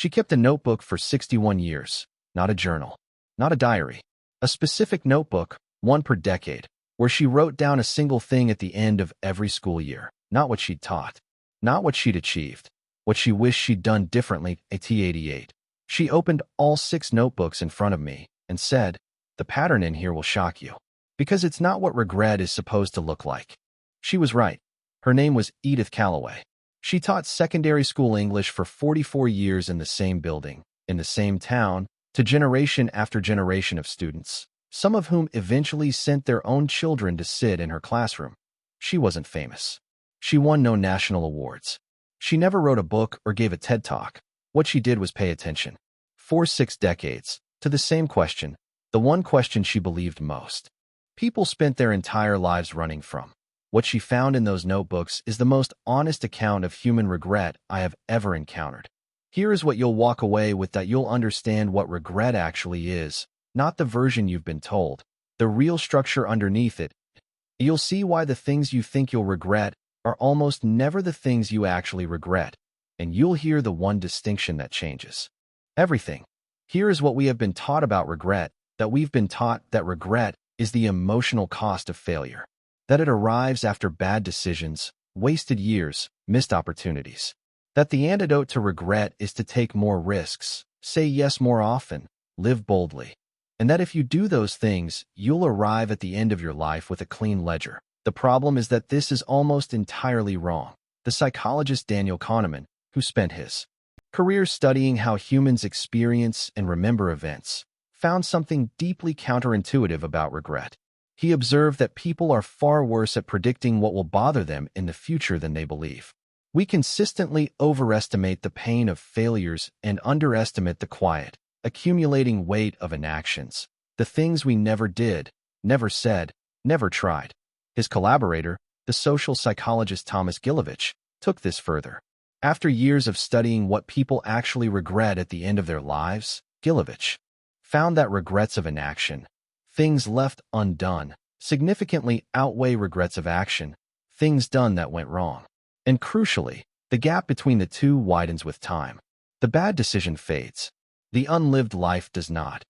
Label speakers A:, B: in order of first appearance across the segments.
A: She kept a notebook for 61 years, not a journal, not a diary. A specific notebook, one per decade, where she wrote down a single thing at the end of every school year. Not what she'd taught, not what she'd achieved, what she wished she'd done differently at T88. She opened all 6 notebooks in front of me and said, "The pattern in here will shock you, because it's not what regret is supposed to look like." She was right. Her name was Edith Callaway. She taught secondary school English for 44 years in the same building, in the same town, to generation after generation of students, some of whom eventually sent their own children to sit in her classroom. She wasn't famous. She won no national awards. She never wrote a book or gave a TED Talk. What she did was pay attention, for 6 decades, to the same question, the one question she believed most. People spent their entire lives running from. What she found in those notebooks is the most honest account of human regret I have ever encountered. Here is what you'll walk away with, that you'll understand what regret actually is, not the version you've been told, the real structure underneath it. You'll see why the things you think you'll regret are almost never the things you actually regret, and you'll hear the one distinction that changes everything. Here is what we have been taught about regret, that we've been taught that regret is the emotional cost of failure, that it arrives after bad decisions, wasted years, missed opportunities, that the antidote to regret is to take more risks, say yes more often, live boldly, and that if you do those things, you'll arrive at the end of your life with a clean ledger. The problem is that this is almost entirely wrong. The psychologist Daniel Kahneman, who spent his career studying how humans experience and remember events, found something deeply counterintuitive about regret. He observed that people are far worse at predicting what will bother them in the future than they believe. We consistently overestimate the pain of failures and underestimate the quiet, accumulating weight of inactions, the things we never did, never said, never tried. His collaborator, the social psychologist Thomas Gilovich, took this further. After years of studying what people actually regret at the end of their lives, Gilovich found that regrets of inaction, things left undone, significantly outweigh regrets of action, things done that went wrong. And crucially, the gap between the two widens with time. The bad decision fades. The unlived life does not.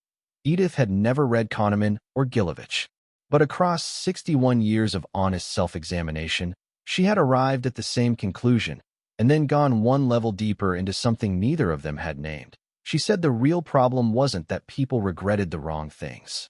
A: Edith had never read Kahneman or Gilovich, but across 61 years of honest self-examination, she had arrived at the same conclusion, and then gone one level deeper into something neither of them had named. She said the real problem wasn't that people regretted the wrong things.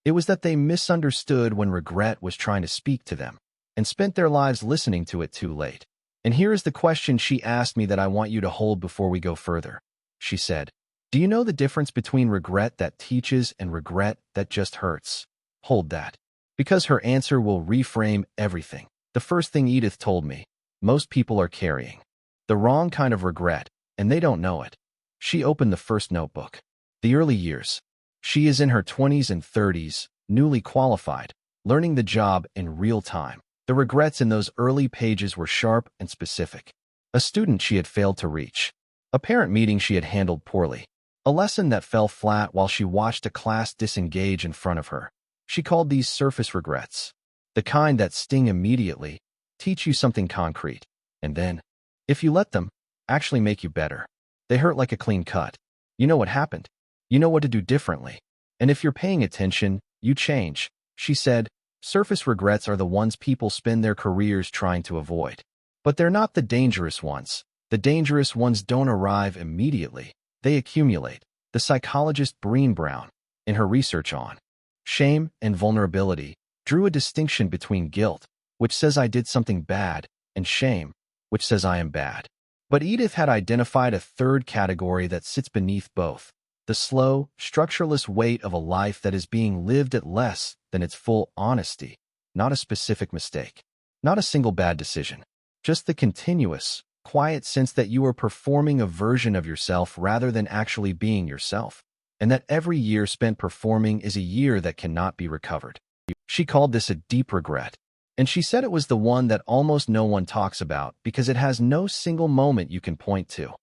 A: It was that they misunderstood when regret was trying to speak to them, and spent their lives listening to it too late. And here is the question she asked me that I want you to hold before we go further. She said, "Do you know the difference between regret that teaches and regret that just hurts?" Hold that, because her answer will reframe everything. The first thing Edith told me, most people are carrying the wrong kind of regret, and they don't know it. She opened the first notebook. The early years. She is in her 20s and 30s, newly qualified, learning the job in real time. The regrets in those early pages were sharp and specific. A student she had failed to reach. A parent meeting she had handled poorly. A lesson that fell flat while she watched a class disengage in front of her. She called these surface regrets. The kind that sting immediately, teach you something concrete, and then, if you let them, actually make you better. They hurt like a clean cut. You know what happened. You know what to do differently. And if you're paying attention, you change. She said, surface regrets are the ones people spend their careers trying to avoid. But they're not the dangerous ones. The dangerous ones don't arrive immediately. They accumulate. The psychologist Brené Brown, in her research on shame and vulnerability, drew a distinction between guilt, which says I did something bad, and shame, which says I am bad. But Edith had identified a third category that sits beneath both. The slow, structureless weight of a life that is being lived at less than its full honesty, not a specific mistake, not a single bad decision, just the continuous, quiet sense that you are performing a version of yourself rather than actually being yourself, and that every year spent performing is a year that cannot be recovered. She called this a deep regret, and she said it was the one that almost no one talks about because it has no single moment you can point to,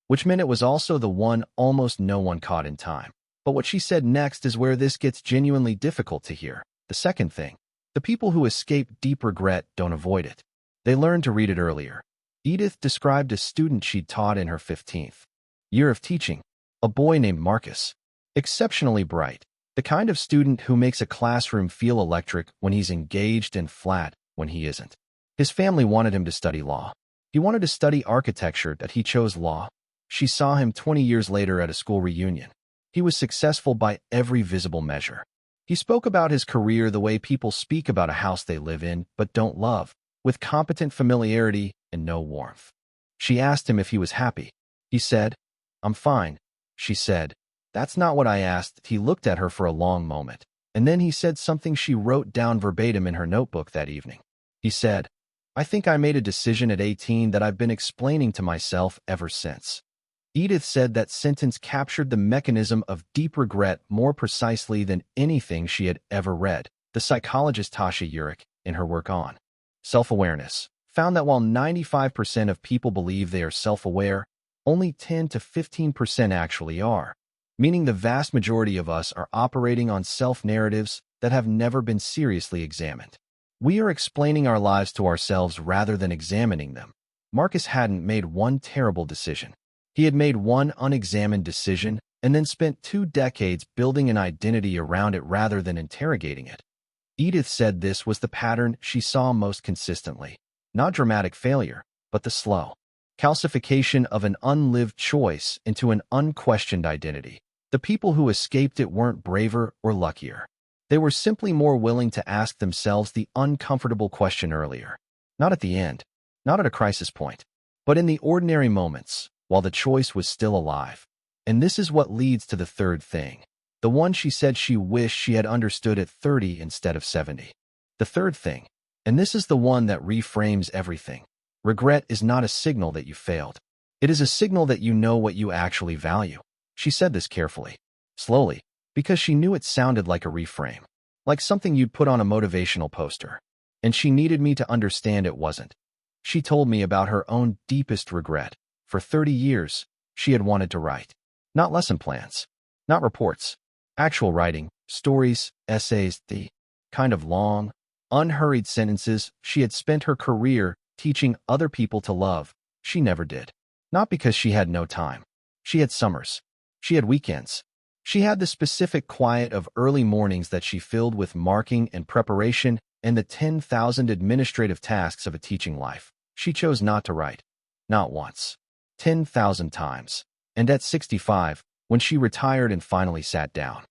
A: which meant it was also the one almost no one caught in time. But what she said next is where this gets genuinely difficult to hear. The second thing, the people who escape deep regret don't avoid it. They learn to read it earlier. Edith described a student she'd taught in her 15th Year of teaching. A boy named Marcus. Exceptionally bright. The kind of student who makes a classroom feel electric when he's engaged and flat when he isn't. His family wanted him to study law. He wanted to study architecture, that he chose law. She saw him 20 years later at a school reunion. He was successful by every visible measure. He spoke about his career the way people speak about a house they live in but don't love, with competent familiarity and no warmth. She asked him if he was happy. He said, "I'm fine." She said, "That's not what I asked." He looked at her for a long moment, and then he said something she wrote down verbatim in her notebook that evening. He said, "I think I made a decision at 18 that I've been explaining to myself ever since." Edith said that sentence captured the mechanism of deep regret more precisely than anything she had ever read. The psychologist Tasha Eurich, in her work on self-awareness, found that while 95% of people believe they are self-aware, only 10 to 15% actually are, meaning the vast majority of us are operating on self-narratives that have never been seriously examined. We are explaining our lives to ourselves rather than examining them. Marcus hadn't made one terrible decision. He had made one unexamined decision and then spent 2 decades building an identity around it rather than interrogating it. Edith said this was the pattern she saw most consistently. Not dramatic failure, but the slow calcification of an unlived choice into an unquestioned identity. The people who escaped it weren't braver or luckier. They were simply more willing to ask themselves the uncomfortable question earlier. Not at the end, not at a crisis point, but in the ordinary moments, while the choice was still alive. And this is what leads to the third thing. The one she said she wished she had understood at 30 instead of 70. The third thing, and this is the one that reframes everything. Regret is not a signal that you failed. It is a signal that you know what you actually value. She said this carefully, slowly, because she knew it sounded like a reframe, like something you'd put on a motivational poster. And she needed me to understand it wasn't. She told me about her own deepest regret. For 30 years, she had wanted to write. Not lesson plans, not reports, actual writing, stories, essays, the kind of long, unhurried sentences she had spent her career teaching other people to love. She never did. Not because she had no time. She had summers. She had weekends. She had the specific quiet of early mornings that she filled with marking and preparation and the 10,000 administrative tasks of a teaching life. She chose not to write. Not once. 10,000 times. And at 65, when she retired and finally sat down,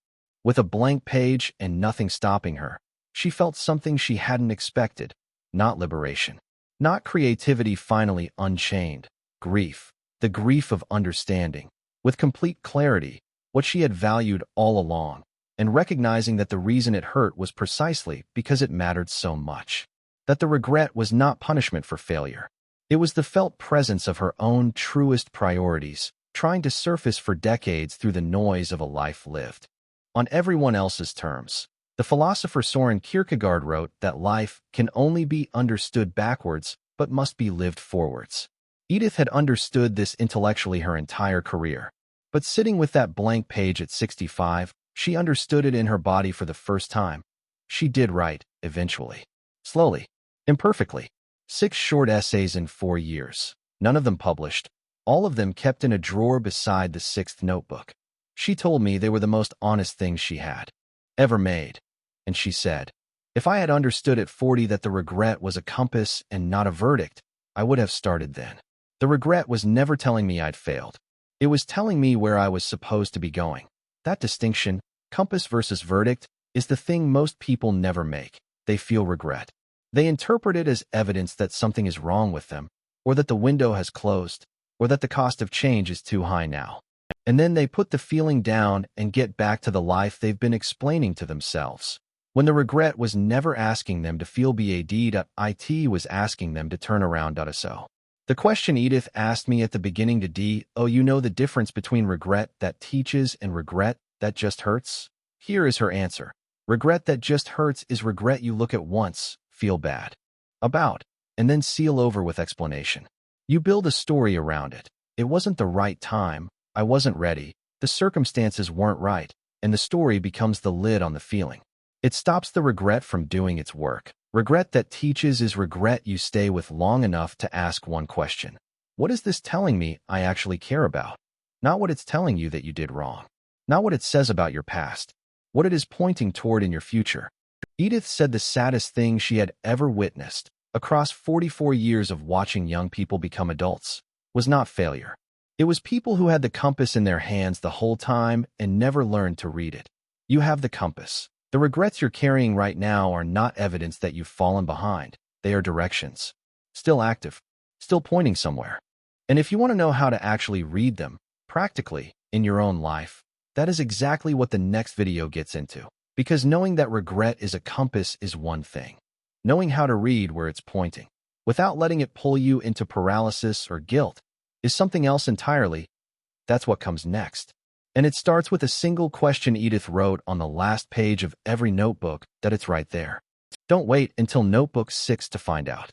A: with a blank page and nothing stopping her, she felt something she hadn't expected. Not liberation. Not creativity finally unchained. Grief. The grief of understanding, with complete clarity, what she had valued all along, and recognizing that the reason it hurt was precisely because it mattered so much. That the regret was not punishment for failure. It was the felt presence of her own truest priorities, trying to surface for decades through the noise of a life lived on everyone else's terms. The philosopher Soren Kierkegaard wrote that life can only be understood backwards but must be lived forwards. Edith had understood this intellectually her entire career. But sitting with that blank page at 65, she understood it in her body for the first time. She did write, eventually. Slowly. Imperfectly. 6 short essays in 4 years. None of them published. All of them kept in a drawer beside the 6th notebook. She told me they were the most honest things she had ever made. And she said, if I had understood at 40 that the regret was a compass and not a verdict, I would have started then. The regret was never telling me I'd failed. It was telling me where I was supposed to be going. That distinction, compass versus verdict, is the thing most people never make. They feel regret. They interpret it as evidence that something is wrong with them, or that the window has closed, or that the cost of change is too high now. And then they put the feeling down and get back to the life they've been explaining to themselves. When the regret was never asking them to feel bad.it was asking them to turn around.so. The question Edith asked me at the beginning to you know the difference between regret that teaches and regret that just hurts? Here is her answer. Regret that just hurts is regret you look at once, feel bad about, and then seal over with explanation. You build a story around it. It wasn't the right time. I wasn't ready. The circumstances weren't right. And the story becomes the lid on the feeling. It stops the regret from doing its work. Regret that teaches is regret you stay with long enough to ask one question. What is this telling me I actually care about? Not what it's telling you that you did wrong. Not what it says about your past. What it is pointing toward in your future. Edith said the saddest thing she had ever witnessed, across 44 years of watching young people become adults, was not failure. It was people who had the compass in their hands the whole time and never learned to read it. You have the compass. The regrets you're carrying right now are not evidence that you've fallen behind. They are directions. Still active. Still pointing somewhere. And if you want to know how to actually read them, practically, in your own life, that is exactly what the next video gets into. Because knowing that regret is a compass is one thing. Knowing how to read where it's pointing, without letting it pull you into paralysis or guilt, is something else entirely. That's what comes next. And it starts with a single question Edith wrote on the last page of every notebook that it's right there. Don't wait until notebook 6 to find out.